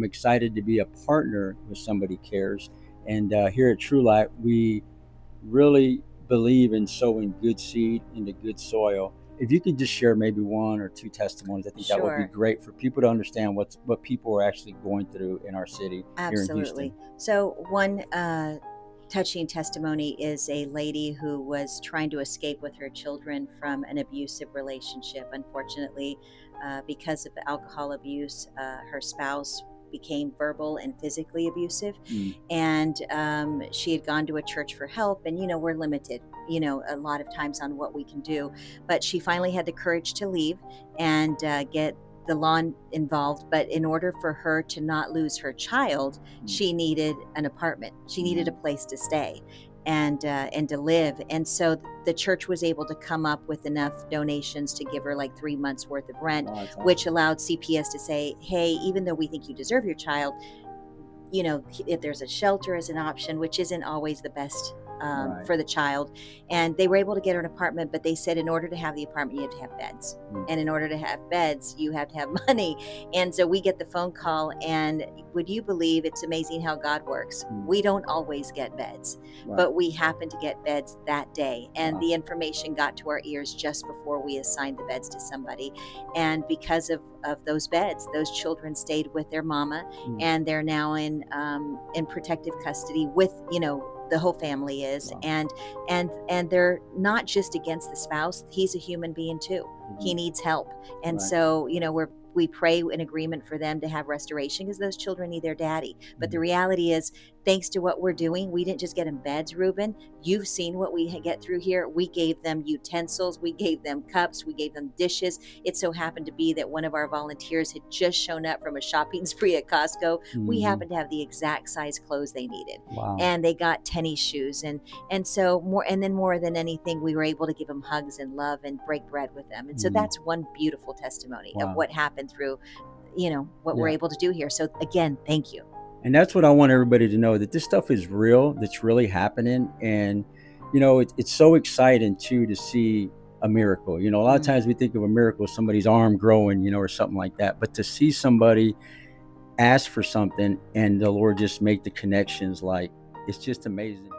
I'm excited to be a partner with Somebody Cares. And here at Tru-Lite, we really believe in sowing good seed into good soil. If you could just share maybe one or two testimonies, I think that would be Sure. great for people to understand what people are actually going through in our city here in Absolutely. Houston. So, one touching testimony is a lady who was trying to escape with her children from an abusive relationship. Unfortunately, because of alcohol abuse, her spouse became verbal and physically abusive. Mm, And she had gone to a church for help. And, we're limited, a lot of times on what we can do. But she finally had the courage to leave and get the law involved. But in order for her to not lose her child, mm, she needed an apartment. She needed a mm. place to stay and to live. And so the church was able to come up with enough donations to give her like 3 months worth of rent, Wow, that's which awesome. allowed CPS to say, hey, even though we think you deserve your child, if there's a shelter as an option, which isn't always the best Right. for the child. And they were able to get her an apartment, but they said in order to have the apartment, you have to have beds. Mm, And in order to have beds, you have to have money. And so we get the phone call, and would you believe it's amazing how God works? mm. We don't always get beds, Right. but we happened to get beds that day. And Wow. the information got to our ears just before we assigned the beds to somebody. And because of those beds, those children stayed with their mama, Mm, and they're now in protective custody with the whole family is. wow. And they're not just against the spouse. He's a human being too. He Mhm. needs help. And Right. so we pray in agreement for them to have restoration because those children need their daddy. But the Mhm. reality is, thanks to what we're doing, we didn't just get them beds, Ruben. You've seen what we get through here. We gave them utensils, we gave them cups, we gave them dishes. It so happened to be that one of our volunteers had just shown up from a shopping spree at Costco. We Mhm. happened to have the exact size clothes they needed, Wow. and they got tennis shoes, and so more. And then more than anything, we were able to give them hugs and love and break bread with them. And so Mhm. that's one beautiful testimony of Wow. what happened through what we're Yeah. able to do here. So again, thank you. And that's what I want everybody to know, that this stuff is real, that's really happening. And, it's so exciting too to see a miracle. A lot of Mm. times we think of a miracle, somebody's arm growing, or something like that. But to see somebody ask for something and the Lord just make the connections, like, it's just amazing.